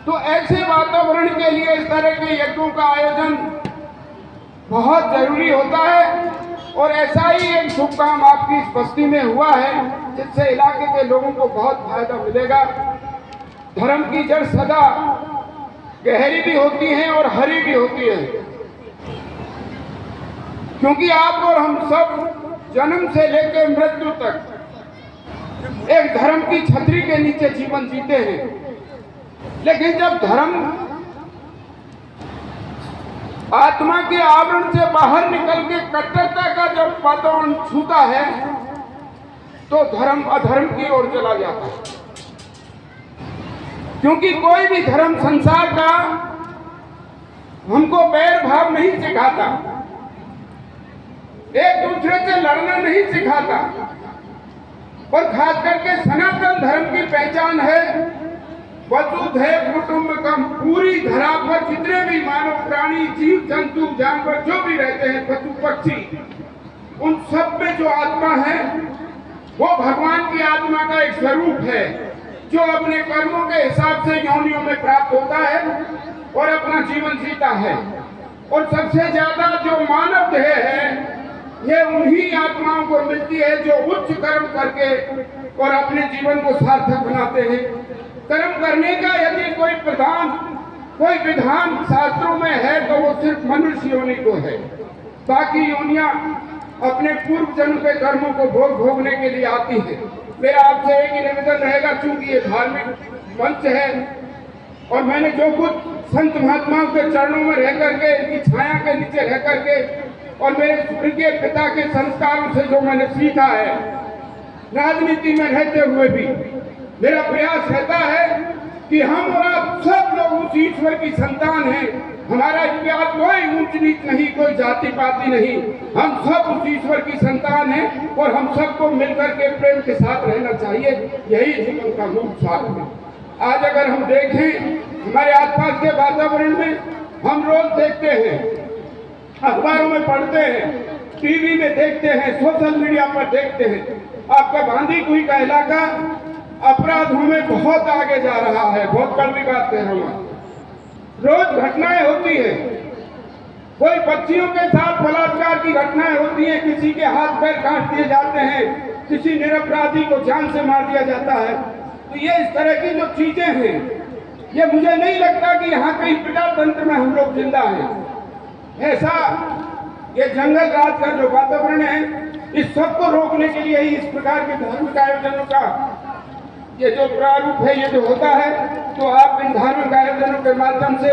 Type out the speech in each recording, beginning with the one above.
तो ऐसे वातावरण के लिए इस तरह के यज्ञों का आयोजन बहुत जरूरी होता है। और ऐसा ही एक शुभ काम आपकी इस बस्ती में हुआ है जिससे इलाके के लोगों को बहुत फायदा मिलेगा। धर्म की जड़ सदा गहरी भी होती है और हरी भी होती है, क्योंकि आप और हम सब जन्म से लेकर मृत्यु तक एक धर्म की छतरी के नीचे जीवन जीते हैं। लेकिन जब धर्म आत्मा के आवरण से बाहर निकल के कट्टरता का जब वातावरण छूता है तो धर्म अधर्म की ओर चला जाता है। क्योंकि कोई भी धर्म संसार का हमको बैर भाव नहीं सिखाता, एक दूसरे से लड़ना नहीं सिखाता। और खास करके सनातन धर्म की पहचान है वसुधैव कुटुंबकम। पूरी धरा पर जितने भी मानव प्राणी जीव जंतु जानवर जो भी रहते हैं, पशु पक्षी, उन सब में जो आत्मा है वो भगवान की आत्मा का एक स्वरूप है जो अपने कर्मों के हिसाब से योनियों में प्राप्त होता है और अपना जीवन जीता है। और सबसे ज्यादा जो मानव देह है ये उन्हीं आत्माओं को मिलती है जो उच्च कर्म करके और अपने जीवन को सार्थक बनाते हैं। कर्म करने का यदि कोई विधान शास्त्रों में है तो वो सिर्फ मनुष्य योनि को है। बाकी योनियां अपने पूर्व जन्म के कर्मों को भोगने के लिए आती है। मेरा आपसे एक ही निवेदन रहेगा, चूंकि ये धार्मिक मंच है और मैंने जो कुछ संत महात्माओं के चरणों में रह करके, इनकी छाया के नीचे रह करके और मेरे स्वर्गीय पिता के संस्कारों से जो मैंने सीखा है, राजनीति में रहते हुए भी मेरा प्रयास रहता है कि हम और आप सब लोग उस ईश्वर की संतान हैं। हमारा इतिहास कोई ऊंच नीच नहीं, कोई जाति पाति नहीं, हम सब उस ईश्वर की संतान हैं और हम सबको मिलकर के प्रेम के साथ रहना चाहिए। यही जीवन का मूल सार है। आज अगर हम देखें हमारे आसपास के वातावरण में, हम रोज देखते हैं, अखबारों में पढ़ते हैं, टीवी में देखते हैं, सोशल मीडिया पर देखते हैं, आपका बांदी कुई का इलाका अपराधों में बहुत आगे जा रहा है। बहुत कड़वी बात कह रहा हूं। रोज घटनाएं होती है, कोई बच्चियों के साथ बलात्कार की घटनाएं होती हैं, किसी के हाथ पैर काट दिए जाते हैं, किसी निरपराधी को जान से मार दिया जाता है। तो ये इस तरह की जो चीजें हैं, ये मुझे नहीं लगता कि यहाँ कहीं पिटा तंत्र में हम लोग जिंदा हैं। ऐसा ये जंगल राज का जो वातावरण है, इस सबको रोकने के लिए ही इस प्रकार के धार्मिक आयोजनों का ये जो प्रारूप है, ये जो होता है, तो आप इन धार्मिक आयोजनों के माध्यम से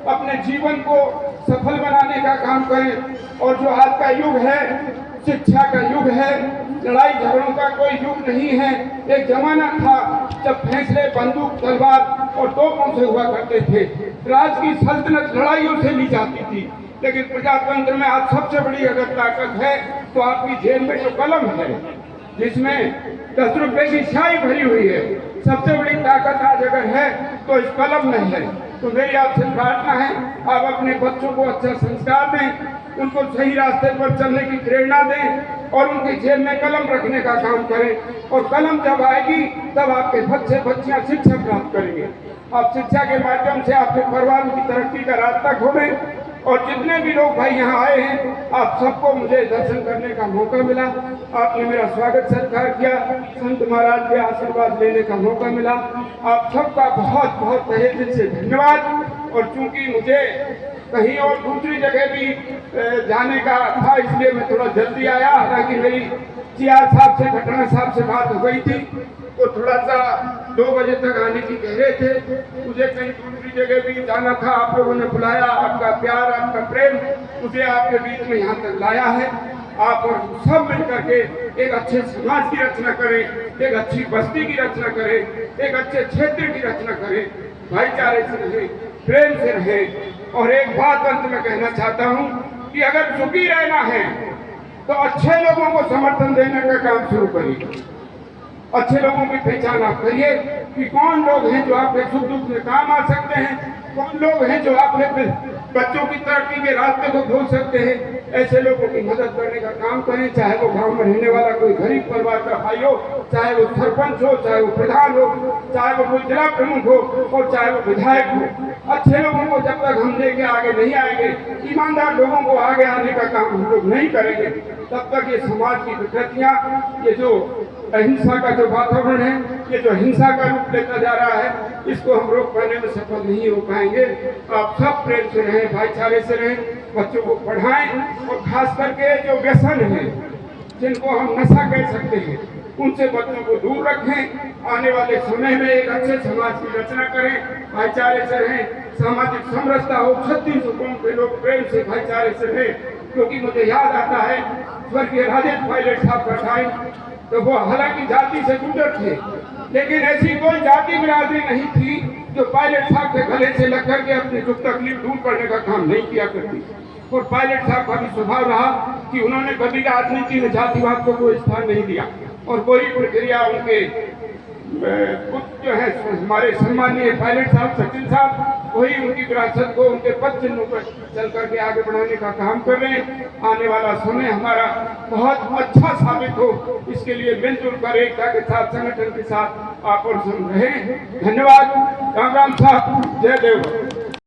अपने जीवन को सफल बनाने का काम करें। और जो आज का युग है, शिक्षा का युग है, लड़ाई झगड़ों का कोई युग नहीं है। एक जमाना था जब फैसले बंदूक तलवार और तोपों से हुआ करते थे। राज की सल्तनत लड़ाइयों से ली जाती थी। लेकिन प्रजातंत्र में आज सबसे बड़ी अगर ताकत है तो आपकी जेब में जो कलम है, जिसमें 10 रुपए की स्याही भरी हुई है, सबसे बड़ी ताकत आज अगर है तो इस कलम में है। तो मेरी आपसे प्रार्थना है, आप अपने बच्चों को अच्छा संस्कार दें, उनको सही रास्ते पर चलने की प्रेरणा दें और उनकी जेब में कलम रखने का काम करें। और कलम जब आएगी तब आपके बच्चे बच्चियां शिक्षा प्राप्त करेंगे। आप शिक्षा के माध्यम से आपके परिवार की तरक्की का रास्ता खोलें। और जितने भी लोग भाई यहाँ आए हैं, आप सबको मुझे दर्शन करने का मौका मिला, आपने मेरा स्वागत सत्कार किया, संत महाराज के आशीर्वाद लेने का मौका मिला। आप सबका बहुत बहुत तहे दिल से धन्यवाद। और चूंकि मुझे कहीं और दूसरी जगह भी जाने का था, इसलिए मैं थोड़ा जल्दी आया। हालांकि मेरी चियार साहब से, खटाना साहब से बात हो गई थी, तो थोड़ा सा 2 बजे तक आने की कह रहे थे। मुझे कहीं दूसरी जगह भी जाना था, आप लोगों ने बुलाया, आपका प्यार, आपका प्रेम मुझे आपके बीच में यहाँ तक लाया है। आप और सब मिलकर के एक अच्छे समाज की रचना करें, एक अच्छी बस्ती की रचना करें, एक अच्छे क्षेत्र की रचना करें, भाईचारे से रहें, प्रेम से रहें। और एक बात अंत में कहना चाहता हूँ कि अगर सुखी रहना है तो अच्छे लोगों को समर्थन देने का काम शुरू करिए। अच्छे लोगों की पहचान आप करिए कि कौन लोग हैं जो आपके सुख दुख में काम आ सकते हैं, कौन लोग हैं जो आपके बच्चों की तरक्की के रास्ते को खोल सकते हैं, ऐसे लोगों की मदद करने का काम करें, चाहे वो गांव में रहने वाला कोई गरीब परिवार का भाई हो, चाहे वो सरपंच हो, चाहे वो प्रधान हो, चाहे वो कोई जिला प्रमुख हो और चाहे वो विधायक हो। अच्छे लोगों को जब तक हम लेके आगे नहीं आएंगे, ईमानदार लोगों को आगे आने का काम हम लोग नहीं करेंगे, तब तक ये समाज की विकृतियां, ये जो अहिंसा का जो वातावरण है, ये जो हिंसा का रूप लेता जा रहा है, इसको हम रोक पाने में सफल नहीं हो पाएंगे। आप सब प्रेम से रहें, भाईचारे से रहें, बच्चों को पढ़ाएं और खास करके जो व्यसन है, जिनको हम नशा कह सकते हैं, उनसे बच्चों को दूर रखें। आने वाले समय में एक अच्छे समाज की रचना करें, भाईचारे से रहें, सामाजिक समरसता हो, 36 कौम के लोग प्रेम से भाईचारे से रहें। क्योंकि मुझे याद आता है स्वर्गीय राजेश पायलट साहब का टाइम, तो वो हालांकि जाति से गुजर थे, लेकिन ऐसी कोई जाति बिरादरी नहीं थी जो पायलट साहब के गले से लग करके अपनी दुख तकलीफ दूर करने का काम नहीं किया करती। और पायलट साहब का भी स्वभाव रहा कि उन्होंने कभी राजनीति में जातिवाद को कोई स्थान नहीं दिया, और वही प्रक्रिया उनके जो है हमारे सम्मानीय पायलट साहब सचिन साहब, वही उनकी विरासत को उनके पद चिन्हों पर चल करके आगे बढ़ाने का काम कर रहे हैं। आने वाला समय हमारा बहुत अच्छा साबित हो, इसके लिए मिलजुल कर एकता के साथ, संगठन के साथ आप और हम रहें। धन्यवाद। राम राम साहब, जय देव।